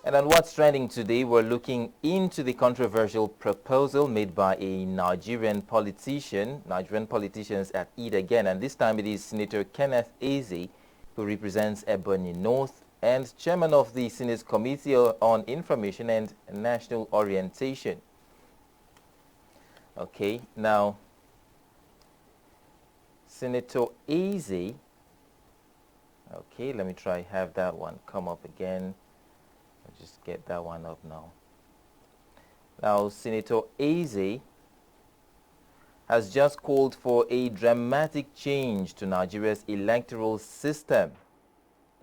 And on what's trending today, we're looking into the controversial proposal made by a Nigerian politician. Nigerian politicians at it again, and this time it is Senator Kenneth Eze, who represents Ebonyi North and chairman of the Senate's Committee on Information and National Orientation. Okay, now, Senator Eze, okay, let me try have that one come up again. I'll just get that one up now. Now, Senator Eze has just called for a dramatic change to Nigeria's electoral system.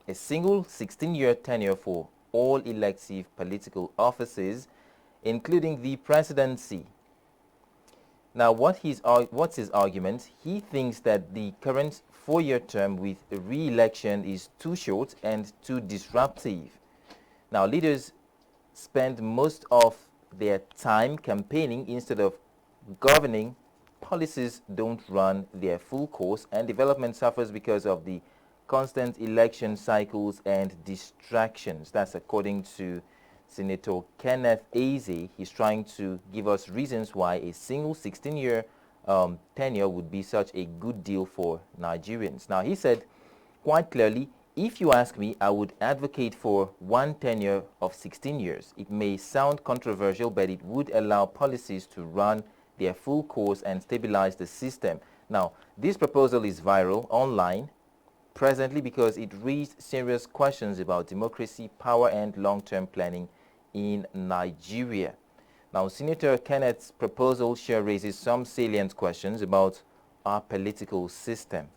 A single 16-year tenure for all elective political offices, including the presidency. Now, what's his argument? He thinks that the current 4-year term with re-election is too short and too disruptive. Now, leaders spend most of their time campaigning instead of governing. Policies don't run their full course, and development suffers because of the constant election cycles and distractions. That's according to Senator Kenneth Eze. He's trying to give us reasons why a single 16-year tenure would be such a good deal for Nigerians. Now, he said quite clearly, if you ask me, I would advocate for one tenure of 16 years. It may sound controversial, but it would allow policies to run their full course and stabilize the system. Now, this proposal is viral online presently because it raised serious questions about democracy, power, and long-term planning in Nigeria. Now, Senator Kenneth's proposal sure raises some salient questions about our political system.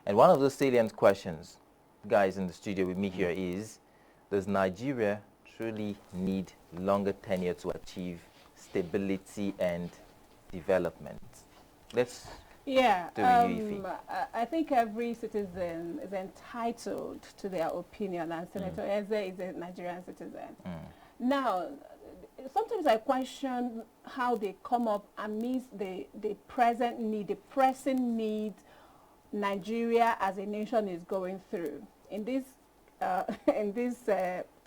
And one of those salient questions, guys in the studio with me here, is, does Nigeria truly need longer tenure to achieve stability and development? Let's do you, I think every citizen is entitled to their opinion, and Senator Eze is a Nigerian citizen. Now, sometimes I question how they come up amidst the present need, the pressing need Nigeria as a nation is going through in this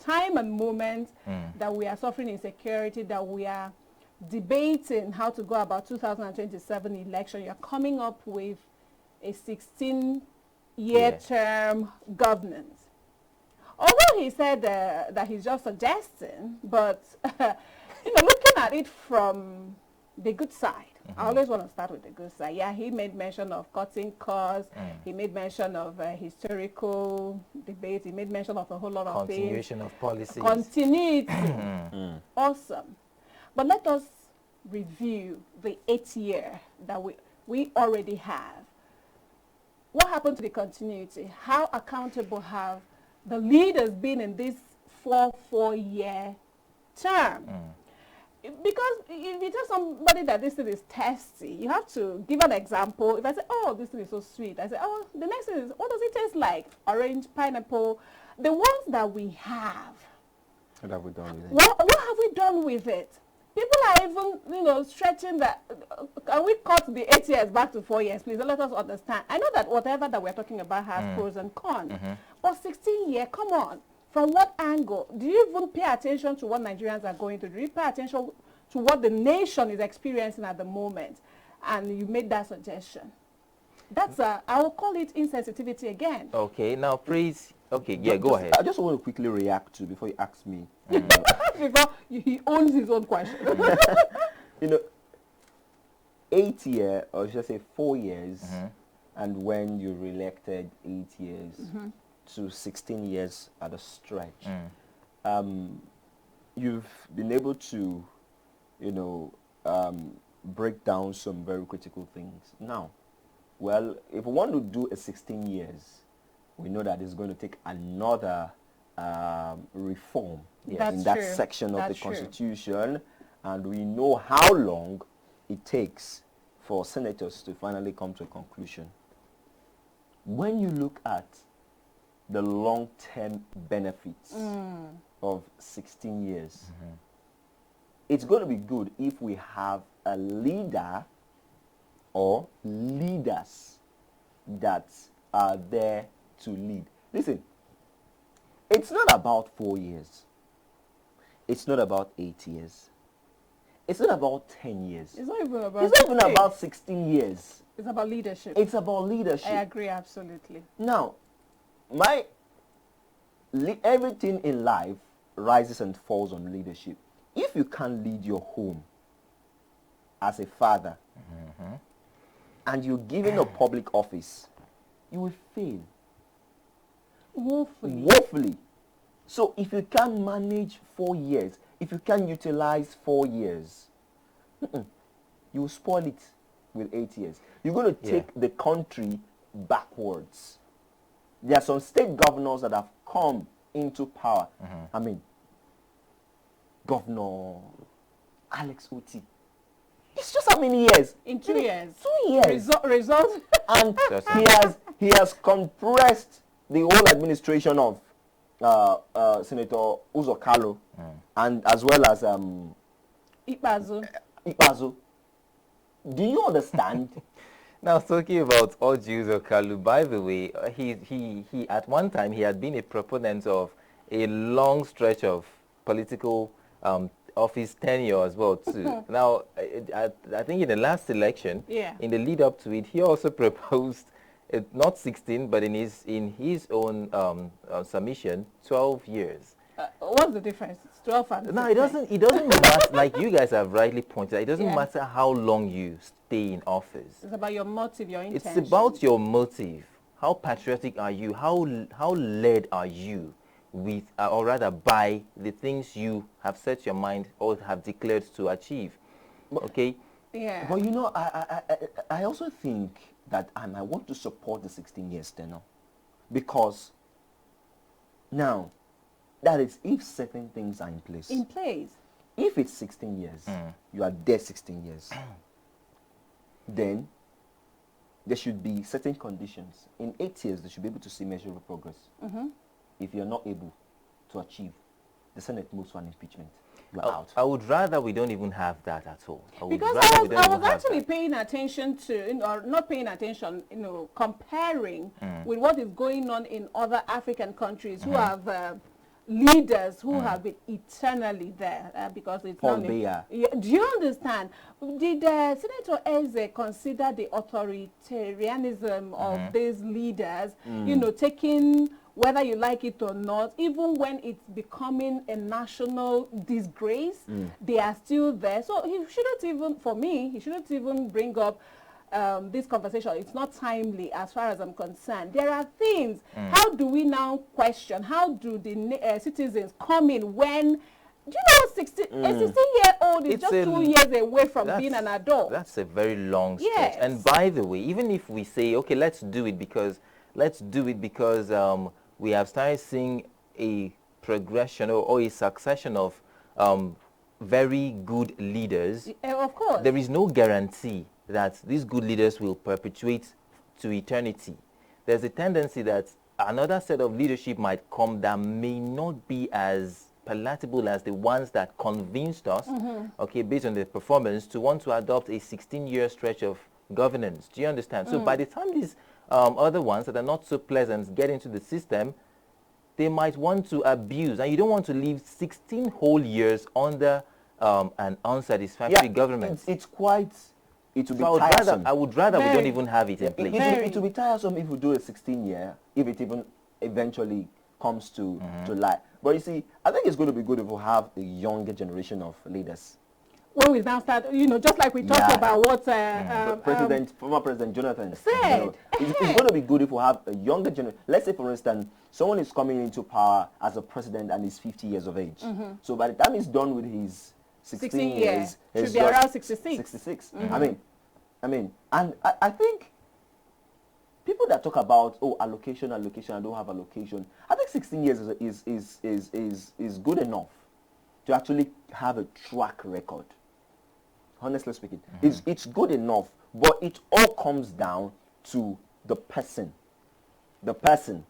time and moment that we are suffering insecurity, that we are debating how to go about 2027 election. You're coming up with a 16-year term governance. Although he said that he's just suggesting, but looking at it from the good side, I always want to start with the good side. Yeah, he made mention of cutting costs. He made mention of historical debate. He made mention of a whole lot of things. Continuation of policies. Continuity. Awesome. But let us review the 8th year that we already have. What happened to the continuity? How accountable have the leaders been in this 4-year term? Because if you tell somebody that this thing is tasty, you have to give an example. If I say, oh, this thing is so sweet, I say, oh, the next thing is, what does it taste like? Orange, pineapple. The ones that we have. What have we done with it? What have we done with it? People are even, stretching that. Can we cut the 8 years back to 4 years, please? Let us understand. I know that whatever that we're talking about has pros and cons. But 16 years, come on. From what angle? Do you even pay attention to what Nigerians are going through? Do you pay attention to what the nation is experiencing at the moment? And you made that suggestion. That's I will call it insensitivity again. Okay, now please. Okay, yeah, go ahead. I just want to quickly react to before you ask me. Before he owns his own question. 8 years, or should I say 4 years, and when you re-elected 8 years to 16 years at a stretch, you've been able to, break down some very critical things. Now, well, if we want to do a 16 years, we know that it's going to take another reform in that section of the Constitution, and we know how long it takes for senators to finally come to a conclusion. When you look at the long-term benefits of 16 years, it's going to be good if we have a leader or leaders that are there to lead. Listen, it's not about 4 years. it's not about 8 years. It's not about 10 years. It's not even about. It's not even about 16 years. It's about leadership. It's about leadership. I agree absolutely. Now, everything in life rises and falls on leadership. If you can't lead your home as a father, and you're given a public office, you will fail. Woefully. Woefully. So if you can't manage 4 years, if you can't utilize 4 years, you will spoil it with 8 years. You're going to take the country backwards. There are some state governors that have come into power. I mean, Governor Alex Oti. It's just how many years? In 2 years. 2 years. Result. And he has compressed the whole administration of Senator Uzo Kalu and as well as Ikpeazu. Do you understand? Now, talking about Uzo Kalu, by the way, he at one time he had been a proponent of a long stretch of political office tenure as well too. Now, I think in the last election, in the lead up to it, he also proposed not 16, but in his own submission, 12 years. What's the difference? It's 12 and 16. No, it doesn't matter. Like you guys have rightly pointed out, it doesn't matter how long you stay in office. It's about your motive, your intention. It's about your motive. How patriotic are you? How led are you with, or rather by the things you have set your mind or have declared to achieve? Okay. Yeah. But you know, I also think that I want to support the 16 years tenure, because now that is if certain things are in place. In place. If it's 16 years, you are there 16 years, then there should be certain conditions. In 8 years, they should be able to see measurable progress. If you're not able to achieve, the Senate moves for an impeachment. You're out. I would rather we don't even have that at all. Because I was actually paying attention to, or not paying attention, comparing with what is going on in other African countries who have leaders who have been eternally there because it's Paul not. Biya. Do you understand? Did Senator Eze consider the authoritarianism of these leaders, taking, whether you like it or not, even when it's becoming a national disgrace, they are still there. So he shouldn't even, for me, he shouldn't even bring up this conversation. It's not timely as far as I'm concerned. There are things. How do we now question? How do the citizens come in when, do you know, a 16-year-old is just 2 years away from being an adult? That's a very long stretch. Yes. And by the way, even if we say, okay, let's do it because we have started seeing a progression or a succession of very good leaders. Of course. There is no guarantee that these good leaders will perpetuate to eternity. There's a tendency that another set of leadership might come that may not be as palatable as the ones that convinced us, okay, based on their performance, to want to adopt a 16-year stretch of governance. Do you understand? So by the time these other ones that are not so pleasant get into the system, they might want to abuse, and you don't want to leave 16 whole years under an unsatisfactory government. It would be tiresome. I would rather we don't even have it in place. It would be tiresome if we do a 16-year, if it even eventually comes to light. But you see, I think it's going to be good if we have a younger generation of leaders. When we now start, just like we talked about what former President Jonathan said. It's going to be good if we have a younger generation. Let's say, for instance, someone is coming into power as a president and is 50 years of age. So by the time he's done with his 16 years, should be around 66. 66. I mean, and I think people that talk about allocation, I don't have allocation. I think 16 years is good enough to actually have a track record. Honestly speaking, it's good enough, but it all comes down to the person. The person.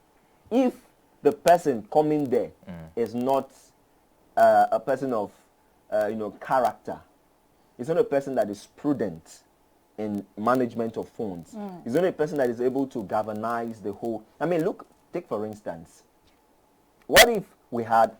If the person coming there is not a person of character, it's not a person that is prudent in management of funds. It's not a person that is able to galvanize the whole. I mean, take for instance, what if we had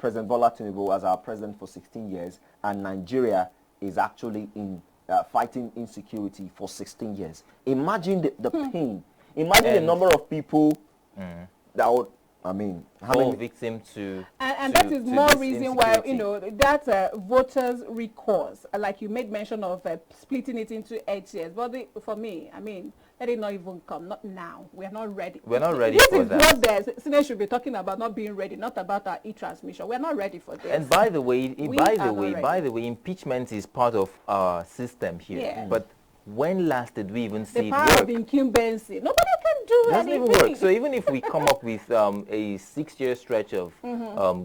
President Bola Tinubu as our president for 16 years, and Nigeria is actually in fighting insecurity for 16 years. Imagine the pain. Imagine the number of people that would, I mean, how many victims to and that is more reason why, you know, that voters recourse, like you made mention of splitting it into 8 years. But for me, I mean, let it not even come, not now. We are not ready. We're not ready this for is that. what the Senate should be talking about, not being ready, not about our e-transmission. We're not ready for this. And by the way, impeachment is part of our system here. Yeah. But when last did we even see the power it work? of incumbency. Nobody can do Doesn't anything. even work. So even if we come up with a 6-year stretch of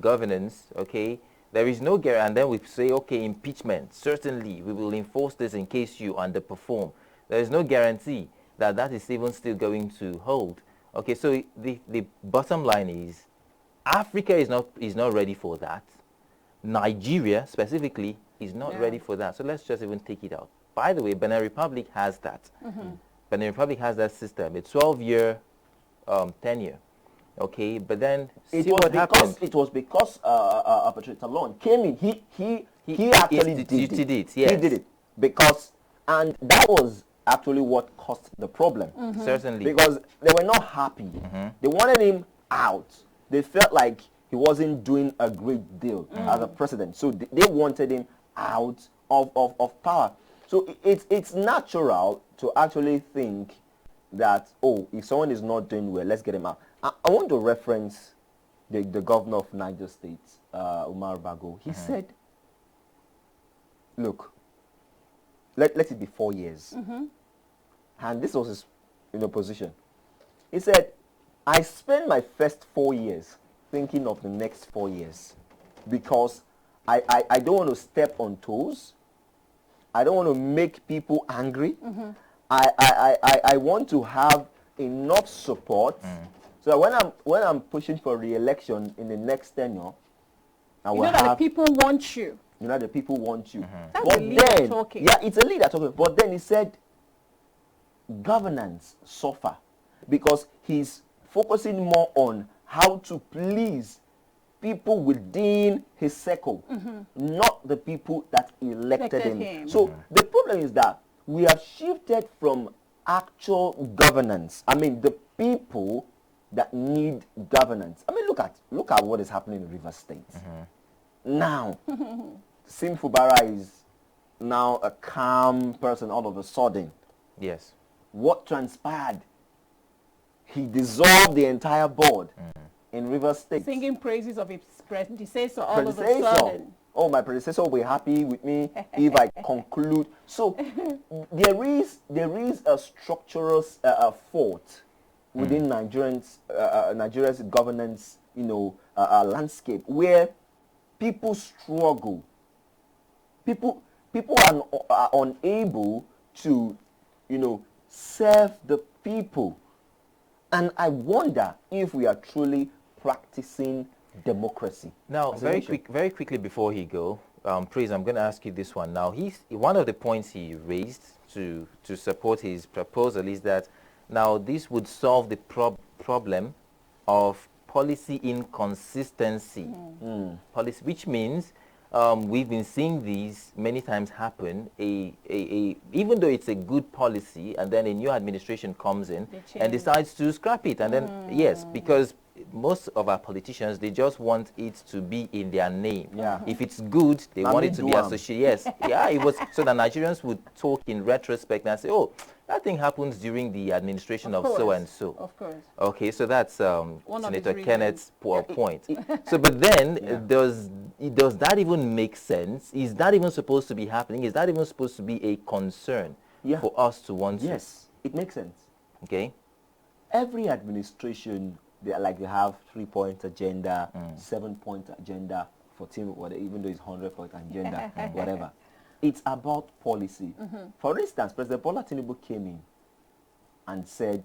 governance, okay, there is no guarantee, and then we say, okay, impeachment, certainly we will enforce this in case you underperform. There is no guarantee that that is even still going to hold. Okay, so the bottom line is Africa is not ready for that. Nigeria specifically is not ready for that. So let's just even take it out. By the way, Benin Republic has that. Benin Republic has that system. A 12-year tenure. Okay, but then see what happened. It was because Patrick Talon came in. He actually did it. Yes. He did it because, and that was actually what caused the problem. Certainly. Because they were not happy. They wanted him out. They felt like he wasn't doing a great deal as a president. So they wanted him out of power. So it's natural to actually think that, oh, if someone is not doing well, let's get him out. I want to reference the governor of Niger State, Umar Bago. He said, look, let it be 4 years. And this was his position. He said, I spent my first 4 years thinking of the next 4 years because I don't want to step on toes. I don't want to make people angry. I want to have enough support so that when I'm pushing for re-election in the next tenure, I will have, that the people want you. You know, the people want you. That's but the leader then, talking. Yeah, it's a leader talking. But then he said, governance suffer because he's focusing more on how to please people within his circle, not the people that elected him. So the problem is that we have shifted from actual governance. I mean, the people that need governance. I mean, look at what is happening in River State. Now, Sim Fubara is now a calm person all of a sudden. Yes. What transpired? He dissolved the entire board in River State. Singing praises of his predecessor all of a sudden. Oh, my predecessor will be happy with me if I conclude. So there is a structural fault within Nigeria's governance, landscape where people struggle. People are unable to, serve the people. And I wonder if we are truly practicing democracy. Now, very quickly before he go, Praise, I'm going to ask you this one. Now, one of the points he raised to support his proposal is that now this would solve the problem of policy inconsistency. Policy, which means we've been seeing these many times happen. Even though it's a good policy, and then a new administration comes in and decides to scrap it, and then yes, because most of our politicians, they just want it to be in their name. Yeah. If it's good, they want it to be associated. Yes, yeah, it was so that Nigerians would talk in retrospect and say, "Oh, that thing happens during the administration of so and so." Of course. Okay, so that's Senator Kenneth's point. So, but then does that even make sense? Is that even supposed to be happening? Is that even supposed to be a concern for us to want to? Yes, it makes sense. Okay. Every administration, they have 3-point agenda, 7-point agenda, 14, whatever, even though it's 100-point agenda, whatever. It's about policy. For instance, President Bola Tinubu came in and said,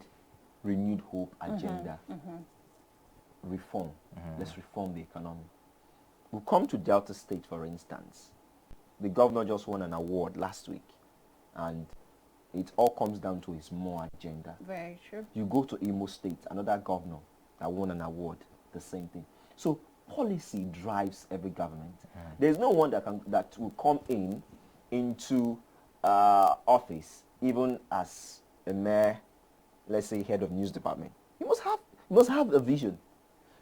renewed hope agenda, reform. Let's reform the economy. We come to Delta State, for instance. The governor just won an award last week, and it all comes down to his more agenda. Very true. You go to Imo State, another governor that won an award, the same thing. So policy drives every government. There's no one that will come into office, even as a mayor, let's say head of news department. He must have a vision.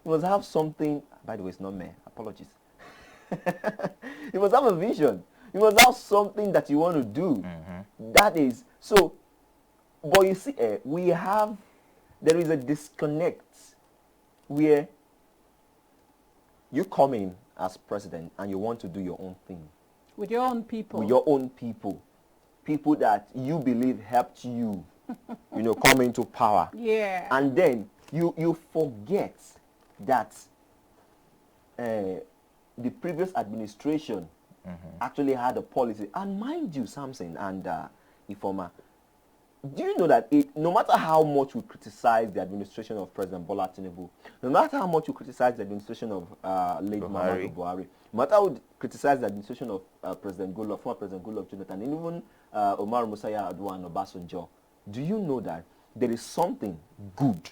He must have something. By the way, it's not mayor. Apologies. He must have a vision. You must have something that you want to do. That is so. But you see, there is a disconnect where you come in as president and you want to do your own thing. With your own people. With your own people. People that you believe helped you, come into power. Yeah. And then you forget that the previous administration actually had a policy. And mind you, Samson and Ifoma, do you know that no matter how much we criticize the administration of President Bola Tinubu, no matter how much we criticize the administration of late Muhammadu Buhari, no matter how we criticize the administration of former President Goodluck Jonathan, and even Omar Musa Yar'Adua and Obasanjo, do you know that there is something good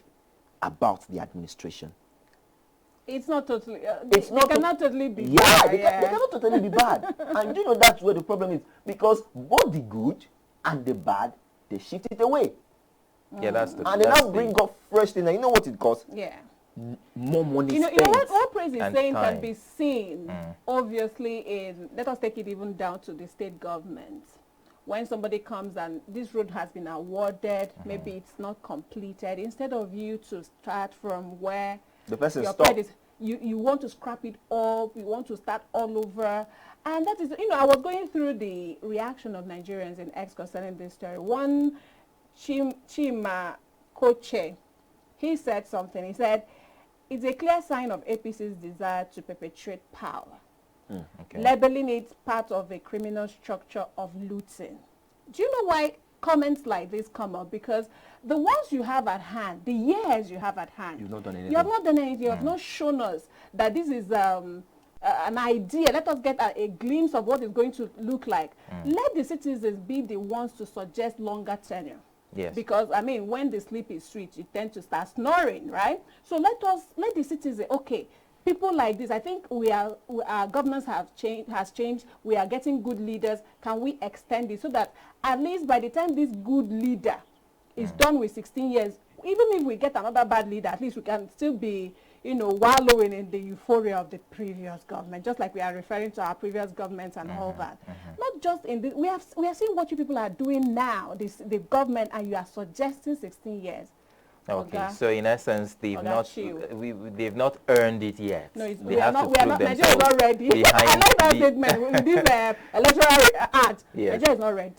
about the administration? It's not totally. They cannot totally be. Yeah, they cannot totally be bad. And you know that's where the problem is, because both the good and the bad, they shift it away. Yeah, and they now bring up fresh things. And you know what it costs? Yeah. More money You spent. know what Praise is saying time can be seen, obviously, in, let us take it even down to the state government. When somebody comes and this road has been awarded, maybe it's not completed, instead of you to start from where the person your stopped. You want to scrap it up, you want to start all over. And that is, I was going through the reaction of Nigerians in X concerning this story. One, Chima Koche, he said something. He said, it's a clear sign of APC's desire to perpetuate power, labeling it part of a criminal structure of looting. Do you know why comments like this come up? Because the ones you have at hand, the years you have at hand, You've not done anything. You have not done anything. You have not shown us that this is an idea. Let us get a glimpse of what it's going to look like. Let the citizens be the ones to suggest longer tenure. Yes. Because, I mean, when the sleep is sweet, you tend to start snoring, right? So let the citizens, okay, people like this, I think our governance has changed. We are getting good leaders. Can we extend it so that at least by the time this good leader is done with 16 years, even if we get another bad leader, at least we can still be, wallowing in the euphoria of the previous government, just like we are referring to our previous governments and all that. Not just in this, we are seeing what you people are doing now, the government, and you are suggesting 16 years. Okay, so in essence, they've not earned it yet. No, we are not. Nigeria is not ready. I like that statement with this electoral act. Yes. Nigeria is not ready.